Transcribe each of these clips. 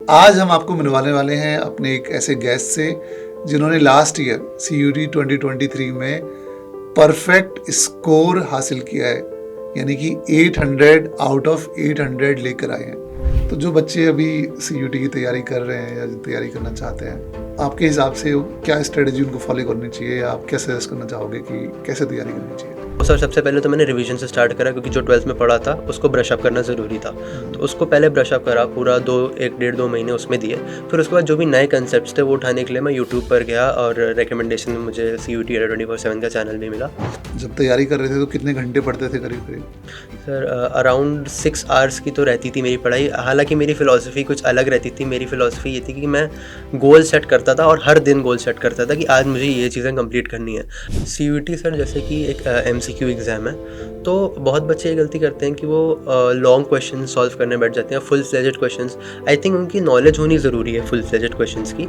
आज हम आपको मिलवाने वाले हैं अपने एक ऐसे गेस्ट से जिन्होंने लास्ट ईयर CUET 2023 में परफेक्ट स्कोर हासिल किया है, यानी कि 800 आउट ऑफ 800 लेकर आए हैं। तो जो बच्चे अभी CUET की तैयारी कर रहे हैं या जो तैयारी करना चाहते हैं, आपके हिसाब से क्या स्ट्रेटजी उनको फॉलो करनी चाहिए, या आप क्या सजेस्ट करना चाहोगे कि कैसे तैयारी करनी चाहिए? सर सबसे पहले तो मैंने रिवीजन से स्टार्ट करा, क्योंकि जो 12th में पढ़ा था उसको ब्रश अप करना ज़रूरी था। तो उसको पहले ब्रश अप करा, पूरा 1.5-2 महीने उसमें दिए। फिर उसके बाद जो भी नए कंसेप्ट्स थे वो उठाने के लिए मैं यूट्यूब पर गया, और रिकमेंडेशन में मुझे CUET 24/7 का चैनल भी मिला। जब तैयारी कर रहे थे तो कितने घंटे पढ़ते थे करीब करीब? सर अराउंड 6 आवर्स की तो रहती थी मेरी पढ़ाई। हालांकि मेरी फ़िलॉसफी कुछ अलग रहती थी। मेरी फ़िलॉसफी ये थी कि मैं गोल सेट करता था और हर दिन गोल सेट करता था कि आज मुझे ये चीज़ें कंप्लीट करनी है। CUET सर जैसे कि एक MCQ एग्ज़ाम है, तो बहुत बच्चे ये गलती करते हैं कि वो लॉन्ग क्वेश्चन सॉल्व करने बैठ जाते हैं, full fledged questions. I think उनकी नॉलेज होनी ज़रूरी है फुल फ्लेजेड क्वेश्चंस की,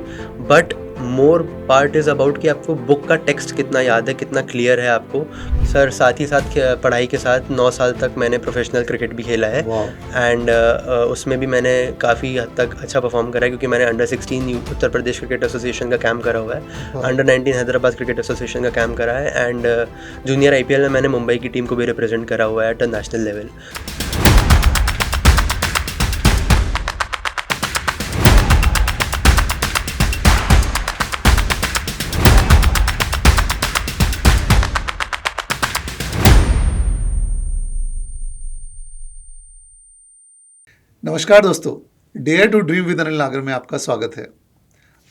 but more part is about कि आपको बुक का टेक्स्ट कितना याद है, कितना क्लियर है आपको। सर साथ ही साथ पढ़ाई के साथ 9 साल तक मैंने प्रोफेशनल क्रिकेट भी खेला है, एंड उसमें भी मैंने काफ़ी हद तक अच्छा परफॉर्म करा है, क्योंकि मैंने under 16 Uttar Pradesh cricket association का कैम्प करा हुआ है, अंडर 19 हैदराबाद क्रिकेट एसोसिएशन का कैम्प करा है, एंड जूनियर IPL में मैंने मुंबई की टीम को भी रिप्रेजेंट करा हुआ है एट नेशनल लेवल। नमस्कार दोस्तों, dare to dream with Anil Nagar में आपका स्वागत है।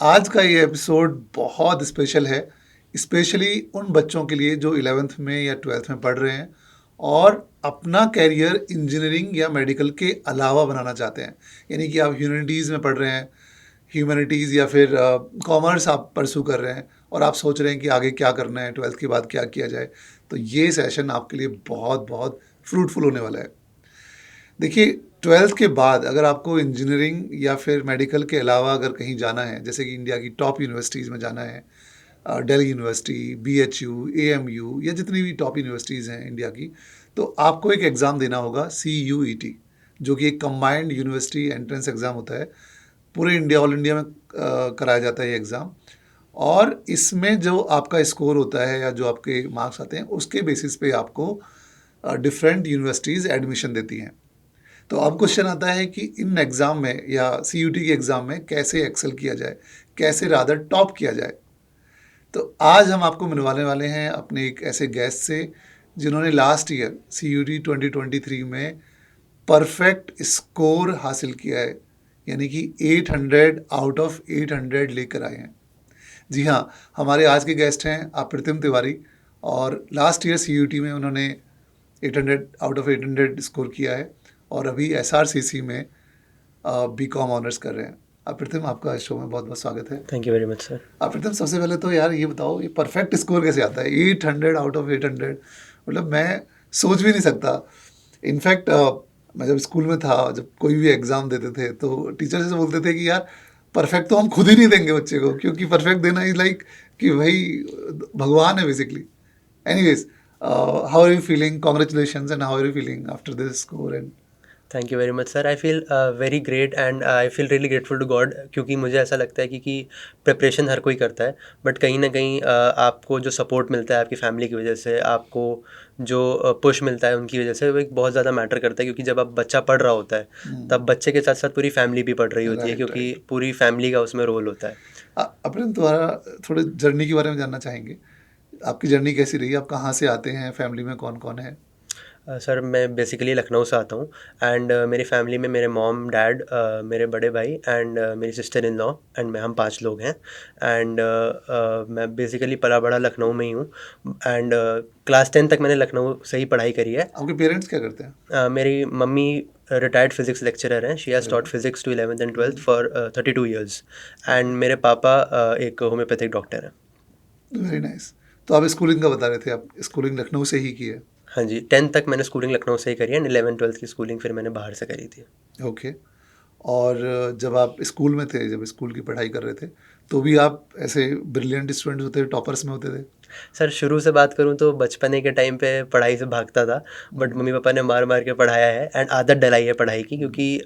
आज का ये एपिसोड बहुत स्पेशल है, स्पेशली उन बच्चों के लिए जो 11th में या 12th में पढ़ रहे हैं और अपना कैरियर इंजीनियरिंग या मेडिकल के अलावा बनाना चाहते हैं। यानी कि आप ह्यूमैनिटीज़ में पढ़ रहे हैं, ह्यूमैनिटीज़ या फिर कॉमर्स आप परसू कर रहे हैं और आप सोच रहे हैं कि आगे क्या करना है, 12th के बाद क्या किया जाए। तो ये सेशन आपके लिए बहुत बहुत फ्रूटफुल होने वाला है। देखिए, 12th के बाद अगर आपको इंजीनियरिंग या फिर मेडिकल के अलावा अगर कहीं जाना है, जैसे कि इंडिया की टॉप यूनिवर्सिटीज़ में जाना है, दिल्ली यूनिवर्सिटी, BHU, AMU या जितनी भी टॉप यूनिवर्सिटीज़ हैं इंडिया की, तो आपको एक एग्ज़ाम देना होगा CUET, जो कि एक कंबाइंड यूनिवर्सिटी एंट्रेंस एग्ज़ाम होता है। पूरे इंडिया, ऑल इंडिया में कराया जाता है ये एग्ज़ाम, और इसमें जो आपका स्कोर होता है या जो आपके मार्क्स आते हैं, उसके बेसिस पे आपको डिफरेंट यूनिवर्सिटीज़ एडमिशन देती हैं। तो अब क्वेश्चन आता है कि इन एग्ज़ाम में या CUET के एग्ज़ाम में कैसे एक्सेल किया जाए, कैसे रादर टॉप किया जाए। तो आज हम आपको मिलवाने वाले हैं अपने एक ऐसे गेस्ट से जिन्होंने लास्ट ईयर CUET 2023 में परफेक्ट स्कोर हासिल किया है, यानी कि 800 आउट ऑफ 800 लेकर आए हैं। जी हाँ, हमारे आज के गेस्ट हैं अप्रतिम तिवारी, और लास्ट ईयर CUET में उन्होंने 800 आउट ऑफ 800 स्कोर किया है और अभी SRCC में BCom ऑनर्स कर रहे हैं। अप्रतिम, आपका इस शो में बहुत बहुत स्वागत है। Thank you very much sir. अप्रतिम, सबसे पहले तो यार ये बताओ, ये परफेक्ट स्कोर कैसे आता है 800 आउट ऑफ 800? मतलब मैं सोच भी नहीं सकता। इनफैक्ट मैं जब स्कूल में था, जब कोई भी एग्ज़ाम देते थे तो टीचर से बोलते थे कि यार परफेक्ट तो हम खुद ही नहीं देंगे बच्चे को, क्योंकि परफेक्ट देना इज़ लाइक कि भाई भगवान है basically. Anyways, how are you feeling? Congratulations, and how are you feeling after this score? And thank you very much sir. I feel very great, and I feel really grateful to God, क्योंकि मुझे ऐसा लगता है कि preparation हर कोई करता है, but कहीं ना कहीं आपको जो सपोर्ट मिलता है आपकी फैमिली की वजह से, आपको जो पुश मिलता है उनकी वजह से, वो एक बहुत ज़्यादा मैटर करता है। क्योंकि जब आप बच्चा पढ़ रहा होता है तब बच्चे के साथ साथ पूरी फैमिली भी पढ़ रही होती है, राइट, क्योंकि राइट। पूरी फैमिली का उसमें रोल होता है। अपने तुम्हारा थोड़े जर्नी के बारे में जानना चाहेंगे। आपकी जर्नी कैसी रही? आप कहाँ से आते हैं? फैमिली में कौन कौन है? सर मैं बेसिकली लखनऊ से आता हूँ, एंड मेरी फैमिली में मेरे मॉम, डैड, मेरे बड़े भाई एंड मेरी सिस्टर इन लॉ, एंड मैं, हम 5 लोग हैं। एंड मैं बेसिकली पला बड़ा लखनऊ में ही हूँ, एंड क्लास 10 तक मैंने लखनऊ से ही पढ़ाई करी है। आपके पेरेंट्स क्या करते हैं? मेरी मम्मी रिटायर्ड फिजिक्स लेक्चरर हैं। She has taught physics to 11th and 12th for 32 years, and मेरे पापा एक होम्योपैथिक डॉक्टर हैं। Very nice. तो आप स्कूलिंग का बता रहे थे, आप स्कूलिंग लखनऊ से ही की है? हाँ जी, 10th तक मैंने स्कूलिंग लखनऊ से ही करी है, एंड 11th-12th की स्कूलिंग फिर मैंने बाहर से करी थी। ओके। और जब आप स्कूल में थे, जब स्कूल की पढ़ाई कर रहे थे, तो भी आप ऐसे ब्रिलियंट स्टूडेंट होते थे, टॉपर्स में होते थे? सर शुरू से बात करूँ तो बचपने के टाइम पे पढ़ाई से भागता था, बट मम्मी पापा ने मार मार के पढ़ाया है एंड आदत डलाई है पढ़ाई की, क्योंकि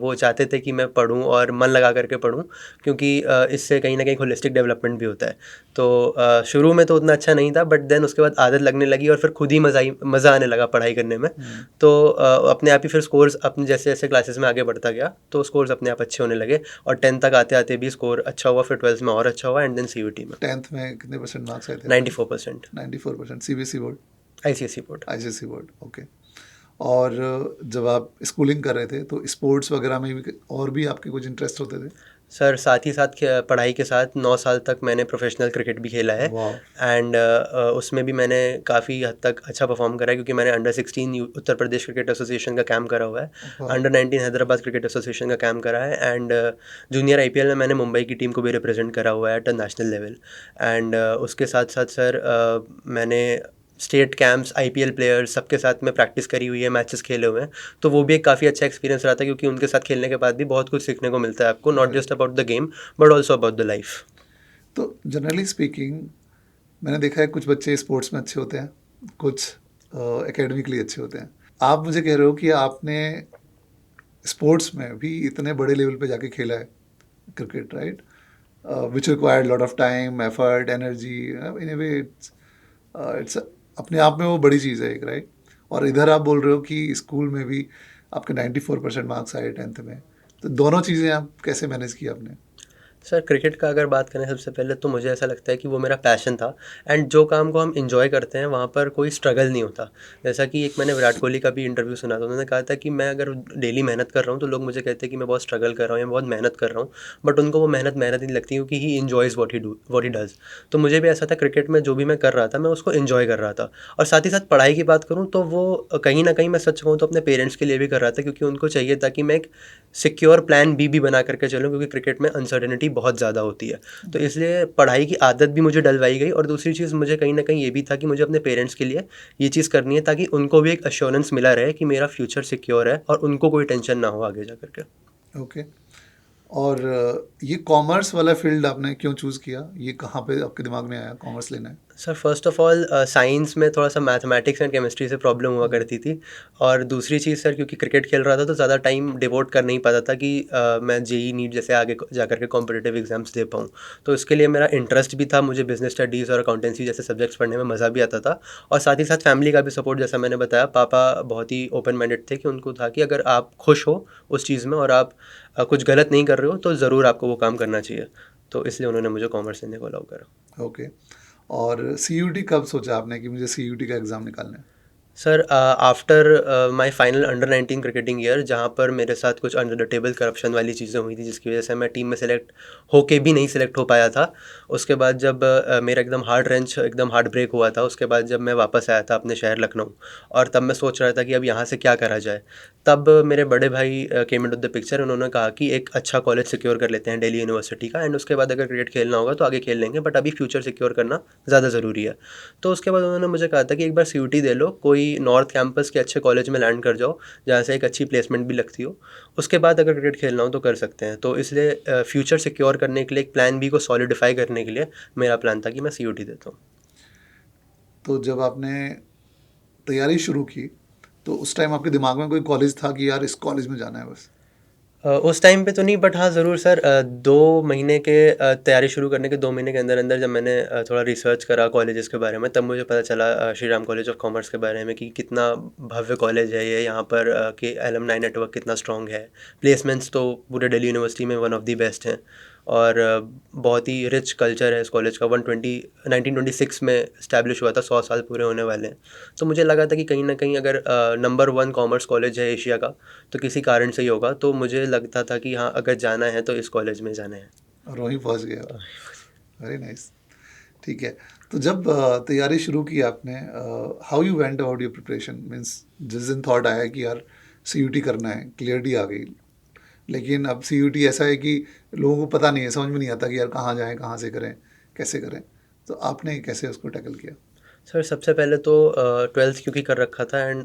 वो चाहते थे कि मैं पढ़ूँ और मन लगा करके पढूँ, क्योंकि इससे कहीं ना कहीं होलिस्टिक डेवलपमेंट भी होता है। तो शुरू में तो उतना अच्छा नहीं था, बट देन उसके बाद आदत लगने लगी और फिर खुद ही मज़ा आने लगा पढ़ाई करने में। तो अपने आप ही फिर स्कोर्स अपने जैसे जैसे क्लासेस में आगे बढ़ता गया तो स्कोर्स अपने आप अच्छे होने लगे, और 10th तक आते आते भी स्कोर अच्छा हुआ, फिर 12th में और अच्छा हुआ, एंड देन CUT में 10th में कितने परसेंट मार्क्स आए थे? 94%। 94%। CBSE board? ICSE board. ICSE board, okay. और जब आप स्कूलिंग कर रहे थे तो स्पोर्ट्स वगैरह में भी और भी आपके कुछ इंटरेस्ट होते थे? सर साथ ही साथ पढ़ाई के साथ 9 साल तक मैंने प्रोफेशनल क्रिकेट भी खेला है, वाह। एंड उसमें भी मैंने काफ़ी हद तक अच्छा परफॉर्म करा है, क्योंकि मैंने under 16 Uttar Pradesh cricket association का कैम्प करा हुआ है, वाह। अंडर 19 हैदराबाद क्रिकेट एसोसिएशन का कैम्प करा है, एंड जूनियर IPL में मैंने मुंबई की टीम को भी रिप्रेजेंट करा हुआ है at a national level. And उसके साथ साथ सर मैंने स्टेट कैंप्स, IPL प्लेयर्स सबके साथ में प्रैक्टिस करी हुई है, मैचेस खेले हुए हैं, तो वो भी एक काफ़ी अच्छा एक्सपीरियंस रहा था, क्योंकि उनके साथ खेलने के बाद भी बहुत कुछ सीखने को मिलता है आपको, not just about the game but also about the life. तो जनरली स्पीकिंग मैंने देखा है कुछ बच्चे स्पोर्ट्स में अच्छे होते हैं, कुछ एकेडमिकली अच्छे होते हैं। आप मुझे कह रहे हो कि आपने स्पोर्ट्स में भी इतने बड़े लेवल पे जाके खेला है cricket, right? Which required lot of time, effort, energy, in A way it's अपने आप में वो बड़ी चीज़ है एक, राइट? और इधर आप बोल रहे हो कि स्कूल में भी आपके 94% मार्क्स आए 10th में, तो दोनों चीज़ें आप कैसे मैनेज किया आपने? सर क्रिकेट का अगर बात करें सबसे पहले तो मुझे ऐसा लगता है कि वो मेरा पैशन था, एंड जो काम को हम इंजॉय करते हैं वहाँ पर कोई स्ट्रगल नहीं होता। जैसा कि एक मैंने विराट कोहली का भी इंटरव्यू सुना था, उन्होंने कहा था कि मैं अगर डेली मेहनत कर रहा हूँ तो लोग मुझे कहते हैं कि मैं बहुत स्ट्रगल कर रहा हूँ या बहुत मेहनत कर रहा हूँ, बट उनको वो मेहनत मेहनत नहीं लगती, क्योंकि ही इन्जॉयज़ वॉट ही डज़। तो मुझे भी ऐसा था, क्रिकेट में जो भी मैं कर रहा था मैं उसको इन्जॉय कर रहा था। और साथ ही साथ पढ़ाई की बात करूँ तो वो कहीं ना कहीं मैं सच कहूँ तो अपने पेरेंट्स के लिए भी कर रहा था, क्योंकि उनको चाहिए था कि मैं एक सिक्योर प्लान बी बना करके चलूँ, क्योंकि क्रिकेट में अनसर्टेनिटी बहुत ज़्यादा होती है। तो इसलिए पढ़ाई की आदत भी मुझे डलवाई गई, और दूसरी चीज़ मुझे कहीं ना कहीं ये भी था कि मुझे अपने पेरेंट्स के लिए ये चीज़ करनी है, ताकि उनको भी एक अश्योरेंस मिला रहे कि मेरा फ्यूचर सिक्योर है और उनको कोई टेंशन ना हो आगे जा करके। ओके। और ये कॉमर्स वाला फील्ड आपने क्यों चूज़ किया? ये कहाँ पे आपके दिमाग में आया कॉमर्स लेना है? Sir first of all science में थोड़ा सा मैथमेटिक्स एंड केमिस्ट्री से प्रॉब्लम हुआ करती थी, और दूसरी चीज़ सर क्योंकि क्रिकेट खेल रहा था तो ज़्यादा टाइम डिवोट कर नहीं पाता था कि मैं JEE नीट जैसे आगे जा करके कॉम्पिटिटिव एग्जाम्स दे पाऊँ। तो इसके लिए मेरा इंटरेस्ट भी था, मुझे बिजनेस स्टडीज़ और अकाउंटेंसी जैसे सब्जेक्ट्स पढ़ने में मज़ा भी आता था, और साथ ही साथ फैमिली का भी सपोर्ट, जैसा मैंने बताया पापा बहुत ही ओपन माइंडेड थे, कि उनको था कि अगर आप खुश हो उस चीज़ में और आप कुछ गलत नहीं कर रहे हो तो ज़रूर आपको वो काम करना चाहिए। तो इसलिए उन्होंने मुझे कॉमर्स लेने को अलाउ करा। ओके। और सीयूटी कब सोचा आपने कि मुझे सीयूटी का एग्ज़ाम निकालना है? Sir after my final under 19 cricketing year, जहाँ पर मेरे साथ कुछ अंडर द टेबल करप्शन वाली चीज़ें हुई थी, जिसकी वजह से मैं टीम में सेलेक्ट होके भी नहीं सेलेक्ट हो पाया था। उसके बाद जब मेरा एकदम हार्ट ब्रेक हुआ था, उसके बाद जब मैं वापस आया था अपने शहर लखनऊ, और तब मैं सोच रहा था कि अब यहाँ से क्या करा जाए, तब मेरे बड़े भाई केम इनटू द पिक्चर। उन्होंने कहा कि एक अच्छा कॉलेज सिक्योर कर लेते हैं दिल्ली यूनिवर्सिटी का, एंड उसके बाद अगर क्रिकेट खेलना होगा तो आगे खेल लेंगे, बट अभी फ्यूचर सिक्योर करना ज़्यादा ज़रूरी है। तो उसके बाद उन्होंने मुझे कहा था कि एक बार CUT दे लो, कोई नॉर्थ कैंपस के अच्छे कॉलेज में लैंड कर जाओ, जहाँ से एक अच्छी प्लेसमेंट भी लगती हो, उसके बाद अगर क्रिकेट खेलना हो तो कर सकते हैं। तो इसलिए फ्यूचर सिक्योर करने के लिए, एक प्लान बी को सॉलिडिफाई करने के लिए मेरा प्लान था कि मैं CUT देता हूँ। तो जब आपने तैयारी शुरू की तो उस टाइम आपके दिमाग में कोई कॉलेज था कि यार इस कॉलेज में जाना है बस? उस टाइम पे तो नहीं, बट हाँ ज़रूर सर 2 महीने के तैयारी शुरू करने के 2 महीने के अंदर अंदर जब मैंने थोड़ा रिसर्च करा कॉलेजेस के बारे में, तब मुझे पता चला Shri Ram college of commerce के बारे में, कि कितना भव्य कॉलेज है ये, यहाँ पर कि एलमनाई नेटवर्क कितना स्ट्रॉन्ग है, प्लेसमेंट्स तो पूरे दिल्ली यूनिवर्सिटी में वन ऑफ द बेस्ट हैं, और बहुत ही रिच कल्चर है इस कॉलेज का। 1926 में इस्टेब्लिश हुआ था, 100 साल पूरे होने वाले हैं। तो मुझे लगा था कि कहीं ना कहीं अगर नंबर 1 कॉमर्स कॉलेज है एशिया का, तो किसी कारण से ही होगा। तो मुझे लगता था कि हाँ, अगर जाना है तो इस कॉलेज में जाना है। और वहीं पहुंच गए आप? Very nice. ठीक है। तो जब तैयारी शुरू की आपने, how you went about your preparation? Means जिस दिन थॉट आया कि यार सीयूटी करना है, क्लियरिटी आ गई, लेकिन अब सीयूटी ऐसा है कि लोगों को पता नहीं है, समझ में नहीं आता कि यार कहाँ जाएं, कहाँ से करें, कैसे करें, तो आपने कैसे उसको टैकल किया? सर सबसे पहले तो 12th क्योंकि कर रखा था एंड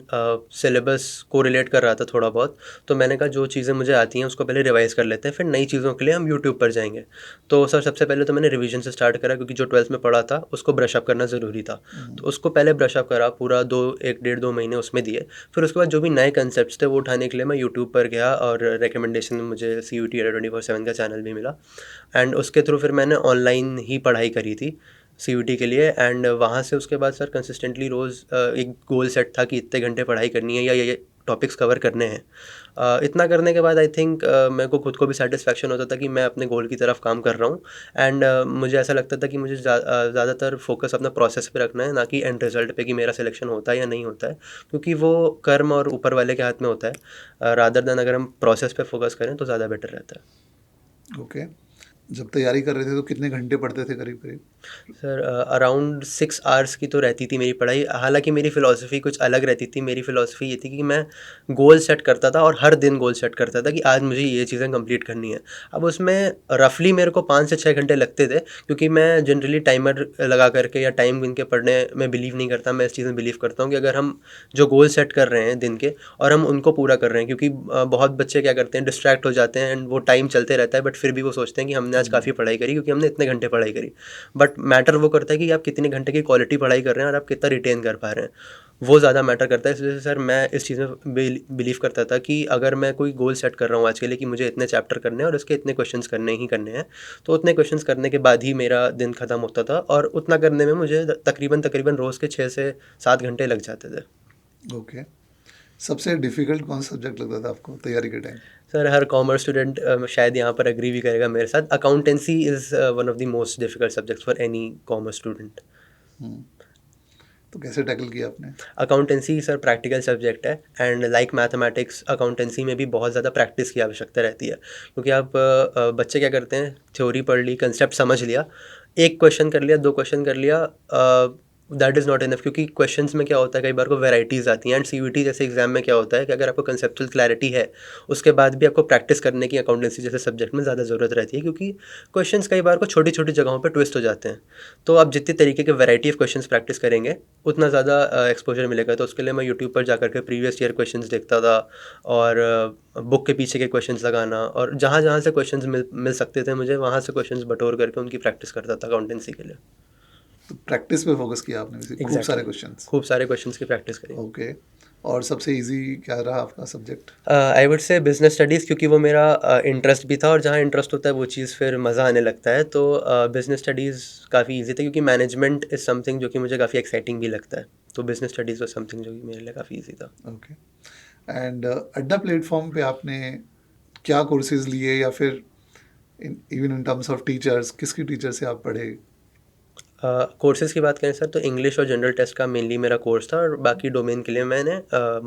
सिलेबस को रिलेट कर रहा था थोड़ा बहुत, तो मैंने कहा जो चीज़ें मुझे आती हैं उसको पहले रिवाइज़ कर लेते हैं, फिर नई चीज़ों के लिए हम यूट्यूब पर जाएंगे। तो सर सबसे पहले तो मैंने रिवीजन से स्टार्ट करा, क्योंकि जो 12th में पढ़ा था उसको ब्रश अप करना ज़रूरी था। तो उसको पहले ब्रश अप करा, पूरा 1 डेढ़ 2 महीने उसमें दिए। फिर उसके बाद जो भी नए कंसेप्ट थे वो उठाने के लिए मैं यूट्यूब पर गया, और रिकमेंडेशन में मुझे CUT 24/7 का चैनल भी मिला, एंड उसके थ्रू फिर मैंने ऑनलाइन ही पढ़ाई करी थी CUT के लिए। एंड वहाँ से उसके बाद सर कंसिस्टेंटली रोज़ एक गोल सेट था कि इतने घंटे पढ़ाई करनी है या ये टॉपिक्स कवर करने हैं। इतना करने के बाद आई थिंक मेरे को खुद को भी सेटिस्फेक्शन होता था कि मैं अपने गोल की तरफ काम कर रहा हूँ। एंड मुझे ऐसा लगता था कि मुझे ज़्यादातर फोकस अपना प्रोसेस पे रखना है, ना कि एंड रिजल्ट पे कि मेरा सिलेक्शन होता है या नहीं होता है, क्योंकि वो कर्म और ऊपर वाले के हाथ में होता है। रादर देन अगर हम प्रोसेस पे फोकस करें तो ज़्यादा बेटर रहता है। ओके। जब तैयारी कर रहे थे तो कितने घंटे पढ़ते थे करीब करीब? सर अराउंड 6 आवर्स की तो रहती थी मेरी पढ़ाई। हालांकि मेरी फ़िलॉसफ़ी कुछ अलग रहती थी। मेरी फ़िलॉसफ़ी ये थी कि मैं गोल सेट करता था, और हर दिन गोल सेट करता था कि आज मुझे ये चीज़ें कंप्लीट करनी है। अब उसमें रफली मेरे को 5 से 6 घंटे लगते थे, क्योंकि मैं जनरली टाइमर लगा करके या टाइम गिन के पढ़ने में बिलीव नहीं करता। मैं इस चीज़ में बिलीव करता हूँ कि अगर हम जो गोल सेट कर रहे हैं दिन के, और हम उनको पूरा कर रहे हैं, क्योंकि बहुत बच्चे क्या करते हैं, डिस्ट्रैक्ट हो जाते हैं एंड वो टाइम चलते रहता है, बट फिर भी वो सोचते हैं कि हमने आज काफ़ी पढ़ाई करी क्योंकि हमने इतने घंटे पढ़ाई करी। बट मैटर वो करता है कि आप कितने घंटे की क्वालिटी पढ़ाई कर रहे हैं और आप कितना रिटेन कर पा रहे हैं, वो ज़्यादा मैटर करता है। इस वजह से सर मैं इस चीज़ में बिलीव करता था कि अगर मैं कोई गोल सेट कर रहा हूँ आज के लिए कि मुझे इतने चैप्टर करने हैं और उसके इतने क्वेश्चंस करने ही करने हैं, तो उतने क्वेश्चंस करने के बाद ही मेरा दिन ख़त्म होता था, और उतना करने में मुझे तकरीबन रोज़ के 6 से 7 घंटे लग जाते थे। ओके। सबसे डिफिकल्ट कौन सा सब्जेक्ट लगता था आपको तैयारी के टाइम? सर हर कॉमर्स स्टूडेंट शायद यहाँ पर एग्री भी करेगा मेरे साथ, accountancy is one of the most difficult subjects for any commerce student. तो कैसे टैकल किया आपने? अकाउंटेंसी सर प्रैक्टिकल सब्जेक्ट है, एंड लाइक मैथमेटिक्स अकाउंटेंसी में भी बहुत ज़्यादा प्रैक्टिस की आवश्यकता रहती है, क्योंकि आप बच्चे क्या करते हैं, थ्योरी पढ़ ली, कंसेप्ट समझ लिया, एक क्वेश्चन कर लिया, 2 क्वेश्चन कर लिया, दैट इज़ नॉट इनफ, क्योंकि क्वेश्चंस में क्या होता है, कई बार को वैराइटीज़ आती हैं। एंड CUT जैसे एग्जाम में क्या होता है कि अगर आपको कंसेप्चुअल क्लैरिटी है, उसके बाद भी आपको प्रैक्टिस करने की अकाउंटेंसी जैसे सब्जेक्ट में ज़्यादा ज़रूरत रहती है, क्योंकि क्वेश्चंस कई बार को छोटी छोटी जगहों पर ट्विस्ट हो जाते हैं। तो आप जितनी तरीके के वैरायटी ऑफ क्वेश्चंस प्रैक्टिस करेंगे, उतना ज़्यादा एक्सपोजर मिलेगा। तो उसके लिए मैं यूट्यूब पर जाकर के प्रीवियस ईयर क्वेश्चंस देखता था, और बुक के पीछे के क्वेश्चंस लगाना, और जहाँ जहाँ से क्वेश्चंस मिल सकते थे मुझे, वहाँ से क्वेश्चंस बटोर करके उनकी प्रैक्टिस करता था अकाउंटेंसी के लिए। तो प्रैक्टिस पे फोकस किया आपने खूब सारे Exactly. क्वेश्चंस? खूब सारे क्वेश्चंस की प्रैक्टिस करी। ओके। और सबसे इजी क्या रहा आपका subject? I would say business studies, क्योंकि वो मेरा इंटरेस्ट भी था, और जहाँ इंटरेस्ट होता है वो चीज़ फिर मज़ा आने लगता है। तो बिजनेस स्टडीज़ काफ़ी इजी था, क्योंकि मैनेजमेंट इज़ समथिंग जो कि मुझे काफ़ी एक्साइटिंग भी लगता है। तो बिजनेस स्टडीज़ वाज समथिंग जो कि मेरे लिए काफ़ी इजी था। ओके। एंड अड्डा प्लेटफॉर्म पे आपने क्या कोर्सेज लिए, या फिर even in terms of teachers, किसकी टीचर से आप पढ़े? कोर्सेज़ की बात करें सर, तो इंग्लिश और जनरल टेस्ट का मेनली मेरा कोर्स था, और बाकी डोमेन के लिए मैंने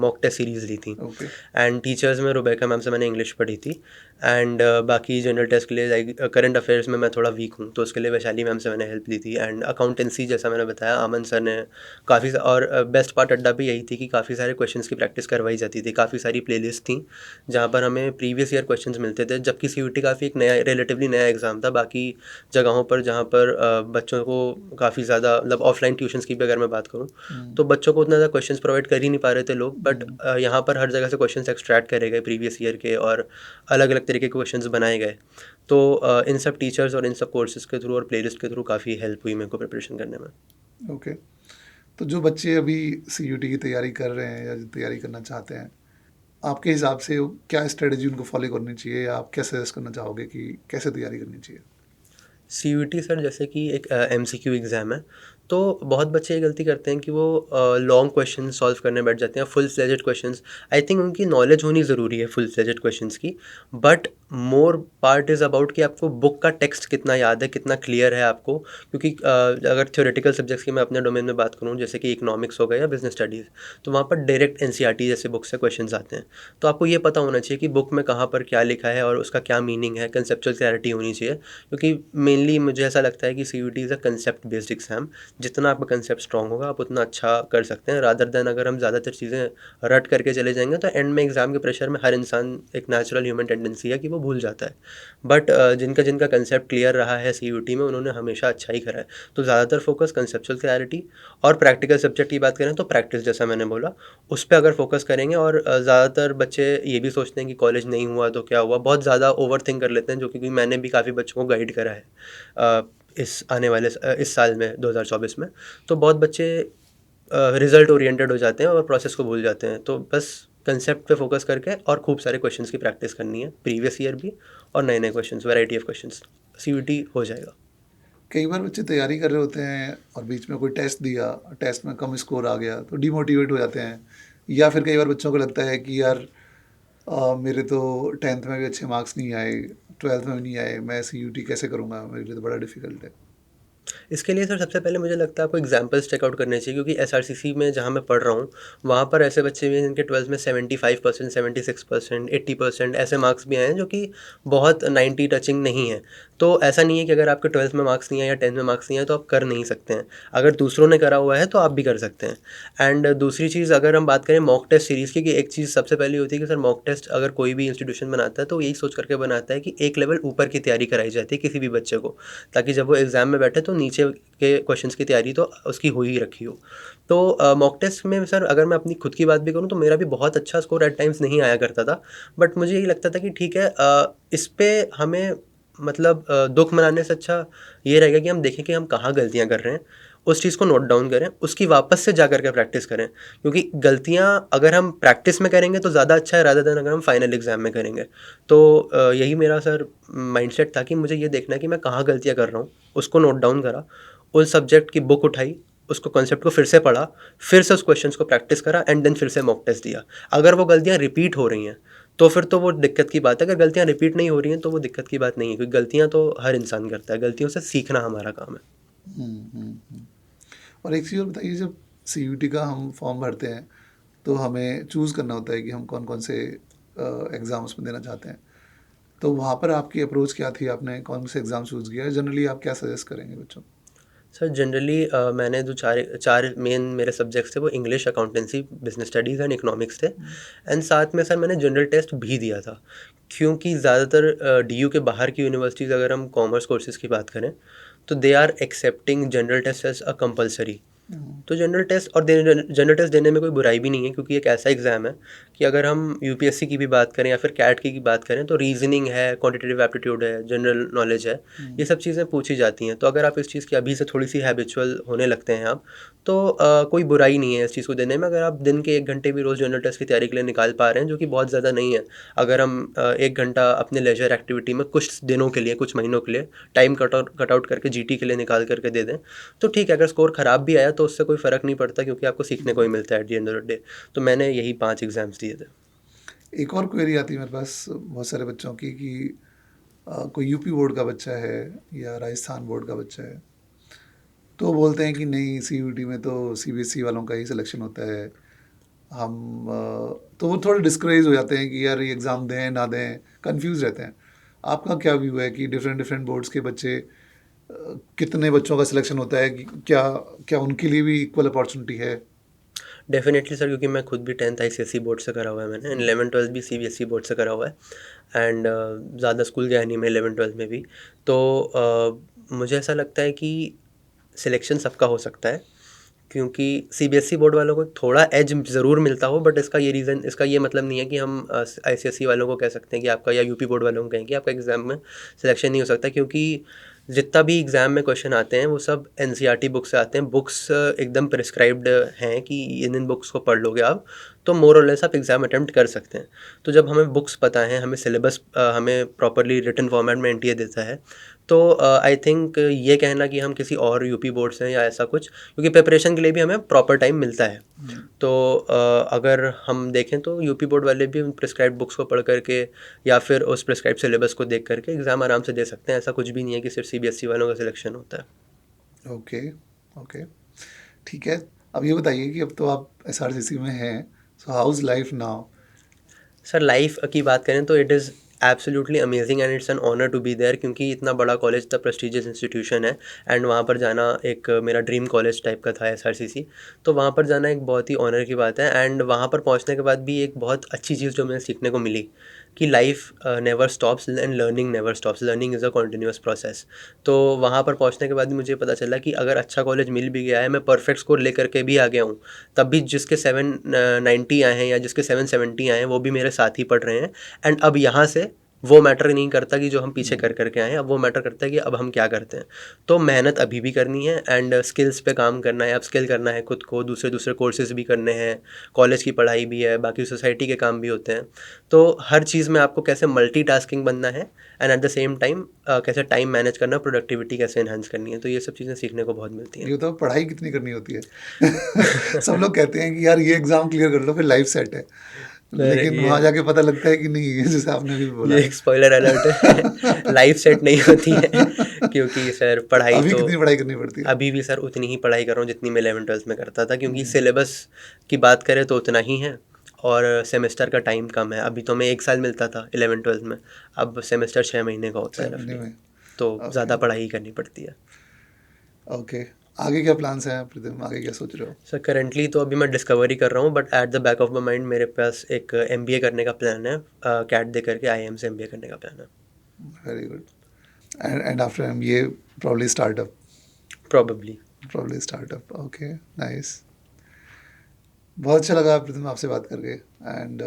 मॉक टेस्ट सीरीज़ ली थी। ओके। एंड टीचर्स में रुबैका मैम से मैंने इंग्लिश पढ़ी थी। एंड बाकी जनरल टेस्ट के लिए लाइक करंट अफेयर्स में मैं थोड़ा वीक हूँ, तो उसके लिए वैशाली मैम से मैंने हेल्प ली थी। एंड अकाउंटेंसी जैसा मैंने बताया, अमन सर ने काफ़ी, और बेस्ट पार्ट अड्डा भी यही थी कि काफ़ी सारे क्वेश्चंस की प्रैक्टिस करवाई जाती थी। काफ़ी सारी प्लेलिस्ट थी जहाँ पर हमें प्रीवियस ईयर क्वेश्चंस मिलते थे, जबकि CUT काफ़ी एक नया, रिलेटिवली नया एग्ज़ाम था। बाकी जगहों पर जहाँ पर बच्चों को काफ़ी ज़्यादा, मतलब ऑफलाइन ट्यूशन्स की भी अगर मैं बात करूँ, तो बच्चों को उतना ज़्यादा क्वेश्चंस प्रोवाइड कर ही नहीं पा रहे थे लोग। बट यहाँ पर हर जगह से क्वेश्चंस एक्सट्रैक्ट करे गए प्रीवियस ईयर के, और अलग अलग तरीके के क्वेश्चंस बनाए गए। तो इन सब टीचर्स और इन सब कोर्सेज़ के थ्रू और प्लेलिस्ट के थ्रू काफ़ी हेल्प हुई मेरे को प्रिपरेशन करने में। ओके। तो जो बच्चे अभी CUT की तैयारी कर रहे हैं या जो तैयारी करना चाहते हैं, आपके हिसाब से क्या स्ट्रेटजी उनको फॉलो करनी चाहिए, या आप क्या सजेस्ट करना चाहोगे कि कैसे तैयारी करनी चाहिए? CUT सर जैसे कि एक MCQ एग्ज़ाम है, तो बहुत बच्चे ये गलती करते हैं कि वो लॉन्ग क्वेश्चन सॉल्व करने बैठ जाते हैं, full fledged questions. I think उनकी नॉलेज होनी ज़रूरी है फुल फ्लेजेड क्वेश्चंस की, but more part is about कि आपको बुक का टेक्स्ट कितना याद है, कितना क्लियर है आपको। क्योंकि अगर थ्योरेटिकल सब्जेक्ट्स की मैं अपने डोमेन में बात करूँ, जैसे कि इकोनॉमिक्स हो गया या बिजनेस स्टडीज़, तो वहाँ पर डायरेक्ट NCERT जैसे बुक से क्वेश्चन आते हैं। तो आपको ये पता होना चाहिए कि बुक में कहाँ पर क्या लिखा है और उसका क्या मीनिंग है, कंसेप्चुअल क्लैरिटी होनी चाहिए। क्योंकि मेनली मुझे ऐसा लगता है कि CUT is a concept based exam, जितना आपका कंसेप्ट स्ट्रांग होगा आप उतना अच्छा कर सकते हैं, रादर देन अगर हम ज़्यादातर चीज़ें रट करके चले जाएंगे तो एंड में एग्ज़ाम के प्रेशर में हर इंसान, एक नेचुरल ह्यूमन टेंडेंसी है कि वो भूल जाता है। बट जिनका जिनका कंसेप्ट क्लियर रहा है CUT में, उन्होंने हमेशा अच्छा ही करा है। तो ज़्यादातर फोकस कंसेप्चुअल क्लैरिटी और प्रैक्टिकल सब्जेक्ट की बात करें तो प्रैक्टिस, जैसा मैंने बोला, उस पर अगर फोकस करेंगे। और ज़्यादातर बच्चे ये भी सोचते हैं कि कॉलेज नहीं हुआ तो क्या हुआ, बहुत ज़्यादा ओवर थिंक कर लेते हैं, जो कि मैंने भी काफ़ी बच्चों को गाइड करा है इस आने वाले इस साल में 2024 में। तो बहुत बच्चे रिजल्ट ओरिएंटेड हो जाते हैं और प्रोसेस को भूल जाते हैं। तो बस कंसेप्ट पे फोकस करके और खूब सारे क्वेश्चंस की प्रैक्टिस करनी है, प्रीवियस ईयर भी और नए नए questions, variety of questions, CUT हो जाएगा। कई बार बच्चे तैयारी कर रहे होते हैं और बीच में कोई टेस्ट दिया, टेस्ट में कम स्कोर आ गया तो डिमोटिवेट हो जाते हैं, या फिर कई बार बच्चों को लगता है कि यार मेरे तो 10th में भी अच्छे मार्क्स नहीं आए, 12th में भी नहीं आए, मैं CUT कैसे करूँगा, मेरे लिए तो बड़ा डिफिकल्ट है। इसके लिए सर सबसे पहले मुझे लगता है आपको एग्जाम्पल्स चेकआउट करने चाहिए, क्योंकि SRCC में जहाँ मैं पढ़ रहा हूँ वहाँ पर ऐसे बच्चे भी हैं जिनके 12th में 75%, 76%, 80% ऐसे मार्क्स भी आए हैं, जो कि बहुत 90 टचिंग नहीं है। तो ऐसा नहीं है कि अगर आपके 12th में मार्क्स नहीं आए या 10th में मार्क्स नहीं आए तो आप कर नहीं सकते हैं। अगर दूसरों ने करा हुआ है तो आप भी कर सकते हैं। एंड दूसरी चीज़, अगर हम बात करें मॉक टेस्ट सीरीज़ की, कि एक चीज़ सबसे पहले होती है कि सर मॉक टेस्ट अगर कोई भी इंस्टीट्यूशन बनाता है तो यही सोच करके बनाता है कि एक लेवल ऊपर की तैयारी कराई जाती है किसी भी बच्चे को, ताकि जब वो एग्ज़ाम में बैठे तो नीचे के क्वेश्चंस की तैयारी तो उसकी हो ही रखी हो। तो मॉक टेस्ट में सर अगर मैं अपनी खुद की बात भी करूँ तो मेरा भी बहुत अच्छा स्कोर एट टाइम्स नहीं आया करता था। बट मुझे यही लगता था कि ठीक है, इस पे हमें मतलब दुख मनाने से अच्छा ये रहेगा कि हम देखें कि हम कहाँ गलतियाँ कर रहे हैं, उस चीज़ को नोट डाउन करें, उसकी वापस से जा करके प्रैक्टिस करें। क्योंकि गलतियाँ अगर हम प्रैक्टिस में करेंगे तो ज़्यादा अच्छा है, रादर देन अगर हम फाइनल एग्ज़ाम में करेंगे। तो यही मेरा सर माइंडसेट था कि मुझे ये देखना है कि मैं कहाँ गलतियाँ कर रहा हूँ, उसको नोट डाउन करा, उस सब्जेक्ट की बुक उठाई, उसको कॉन्सेप्ट को फिर से पढ़ा, फिर से उस क्वेश्चंस को प्रैक्टिस करा एंड देन फिर से मॉक टेस्ट दिया। अगर वो गलतियाँ रिपीट हो रही हैं तो फिर तो वो दिक्कत की बात है, अगर गलतियाँ रिपीट नहीं हो रही हैं तो वो दिक्कत की बात नहीं है, क्योंकि गलतियाँ तो हर इंसान करता है, गलतियों से सीखना हमारा काम है। हम्म। और एक चीज़ और बताइए, जब CUT का हम फॉर्म भरते हैं तो हमें चूज़ करना होता है कि हम कौन कौन से एग्ज़ाम उसमें देना चाहते हैं, तो वहाँ पर आपकी अप्रोच क्या थी, आपने कौन से एग्ज़ाम चूज़ किया, जनरली आप क्या सजेस्ट करेंगे बच्चों को? सर जनरली मैंने जो चार चार मेन मेरे सब्जेक्ट्स थे वो English, accountancy, business studies and economics थे। एंड साथ में सर मैंने जनरल टेस्ट भी दिया था, क्योंकि ज़्यादातर DU के बाहर की यूनिवर्सिटीज़, अगर हम कॉमर्स कोर्सेज़ की बात करें तो they are accepting general test as a compulsory. तो जनरल टेस्ट और जनरल टेस्ट देने में कोई बुराई भी नहीं है, क्योंकि एक ऐसा एग्ज़ाम है कि अगर हम UPSC की भी बात करें या फिर कैट की बात करें तो रीजनिंग है, क्वांटिटेटिव एप्टीट्यूड है, जनरल नॉलेज है, ये सब चीज़ें पूछी जाती हैं। तो अगर आप इस चीज़ की अभी से थोड़ी सी हैबिचुअल होने लगते हैं आप, तो कोई बुराई नहीं है इस चीज़ को देने में, अगर आप दिन के 1 घंटे भी रोज़ जनरल टेस्ट की तैयारी के लिए निकाल पा रहे हैं, जो कि बहुत ज़्यादा नहीं है। अगर हम 1 घंटा अपने लेजर एक्टिविटी में कुछ दिनों के लिए, कुछ महीनों के लिए टाइम कट आउट करके GT के लिए निकाल करके दे दें तो ठीक है। अगर स्कोर ख़राब भी आया तो उससे कोई फ़र्क नहीं पड़ता, क्योंकि आपको सीखने को ही मिलता है at the end of the day. तो मैंने यही 5 एग्ज़ाम्स दिए थे। एक और क्वेरी आती है मेरे पास बहुत सारे बच्चों की कि कोई यूपी बोर्ड का बच्चा है या राजस्थान बोर्ड का बच्चा है, तो बोलते हैं कि नहीं, CUT में तो CBSE वालों का ही सिलेक्शन होता है। तो वो थोड़े डिस्करेज हो जाते हैं कि यार ये एग्ज़ाम दें ना दें, कंफ्यूज रहते हैं। आपका क्या व्यू है कि डिफरेंट डिफरेंट बोर्ड्स के बच्चे, कितने बच्चों का सिलेक्शन होता है, कि क्या क्या उनके लिए भी इक्वल अपॉर्चुनिटी है? डेफिनेटली सर, क्योंकि मैं खुद भी 10th ICSE बोर्ड से करा हुआ है मैंने, एंड 11th 12th भी CBSE बोर्ड से करा हुआ है। एंड ज़्यादा स्कूल गया नहीं मैं 11th 12th में भी। तो मुझे ऐसा लगता है कि सिलेक्शन सबका हो सकता है, क्योंकि CBSE बोर्ड वालों को थोड़ा एज ज़रूर मिलता हो, बट इसका ये मतलब नहीं है कि हम ICSE वालों को कह सकते हैं कि आपका, या UP बोर्ड वालों को कहें कि आपका एग्ज़ाम में सिलेक्शन नहीं हो सकता, क्योंकि जितना भी एग्ज़ाम में क्वेश्चन आते हैं वो सब NCERT बुक से आते हैं। बुक्स एकदम प्रिस्क्राइब्ड हैं कि इन बुक्स को पढ़ लोगे आप तो मोर और लेस आप एग्ज़ाम अटेम्प्ट कर सकते हैं। तो जब हमें बुक्स पता है, हमें सिलेबस हमें प्रॉपरली रिटन फॉर्मेट में NTA देता है, तो आई थिंक ये कहना कि हम किसी और UP बोर्ड से हैं या ऐसा कुछ, क्योंकि प्रिपरेशन के लिए भी हमें प्रॉपर टाइम मिलता है। तो अगर हम देखें तो UP बोर्ड वाले भी उन प्रिस्क्राइब्ड बुक्स को पढ़ करके या फिर उस प्रिस्क्राइब्ड सिलेबस को देख करके एग्ज़ाम आराम से दे सकते हैं। ऐसा कुछ भी नहीं है कि सिर्फ CBSE वालों का सिलेक्शन होता है। ओके, ओके, ठीक है। अब ये बताइए कि अब तो आप SRCC में हैं, so how is life now? Sir life की बात करें तो it is absolutely amazing and it's an honour to be there, क्योंकि इतना बड़ा कॉलेज, इतना प्रेस्टिजियस इंस्टीट्यूशन है एंड वहाँ पर जाना एक मेरा ड्रीम कॉलेज टाइप का था एसआरसीसी। तो वहाँ पर जाना एक बहुत ही ऑनर की बात है। एंड वहाँ पर पहुँचने के बाद भी एक बहुत अच्छी चीज़ जो मुझे सीखने को मिली कि life never stops and learning never stops, learning is a continuous process. तो वहाँ पर पहुँचने के बाद भी मुझे पता चला कि अगर अच्छा कॉलेज मिल भी गया है, मैं परफेक्ट स्कोर लेकर के भी आ गया हूँ, तब भी जिसके 790 आए हैं या जिसके 770 आए हैं वो भी मेरे साथ ही पढ़ रहे हैं। एंड अब यहाँ से वो मैटर नहीं करता कि जो हम पीछे कर करके आए हैं, अब वो मैटर करता है कि अब हम क्या करते हैं। तो मेहनत अभी भी करनी है एंड स्किल्स पे काम करना है, अपस्किल करना है खुद को, दूसरे दूसरे कोर्सेज भी करने हैं, कॉलेज की पढ़ाई भी है, बाकी सोसाइटी के काम भी होते हैं। तो हर चीज़ में आपको कैसे मल्टीटास्किंग बनना है and at the same time कैसे टाइम मैनेज करना, प्रोडक्टिविटी कैसे एनहांस करनी है, तो ये सब चीज़ें सीखने को बहुत मिलती हैं। ये तो पढ़ाई कितनी करनी होती है। सब लोग कहते हैं कि यार ये एग्जाम क्लियर कर लो फिर लाइफ सेट है, लेकिन ये वहाँ जाके पता लगता है कि नहीं, ये जैसे आपने भी बोला ये एक स्पॉइलर अलर्ट है। लाइफ सेट नहीं होती है, क्योंकि सर पढ़ाई अभी तो कितनी पढ़ाई करनी पड़ती है? अभी भी सर उतनी ही पढ़ाई कर रहा हूँ जितनी मैं 11th-12th में करता था, क्योंकि सिलेबस की बात करें तो उतना ही है और सेमेस्टर का टाइम कम है। अभी तो मैं 1 साल मिलता था 11th-12th में, अब सेमेस्टर 6 महीने का होता है 6 महीने रफली, में? तो ओके ज़्यादा पढ़ाई करनी पड़ती है। ओके, आगे क्या प्लान्स हैं प्रीतम, आगे क्या सोच रहे हो? सर करेंटली तो अभी मैं डिस्कवरी कर रहा हूँ, but at the back of my mind मेरे पास एक MBA करने का प्लान है, कैट दे करके IIM से MBA करने का प्लान है। Very good. एंड आफ्टर ये probably startup? Probably. Probably startup, okay, nice. बहुत अच्छा लगा प्रीतम आपसे बात करके एंड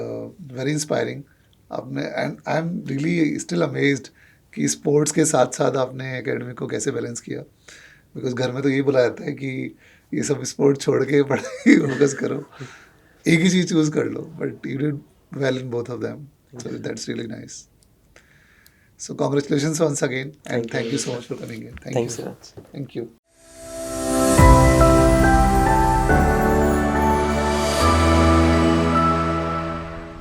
वेरी इंस्पायरिंग। आपने and I am really still amazed कि स्पोर्ट्स के साथ साथ आपने एकेडमिक को कैसे बैलेंस किया, बिकॉज घर में तो यही बोला जाता है कि ये सब स्पोर्ट छोड़ के पढ़ाई फोकस करो, एक ही चीज़ चूज कर लो, but you did well in both of them, so that's really nice. So congratulations once again and Thank you thank you very so much. Much for coming in. Thank Thanks you, so much. Thank you.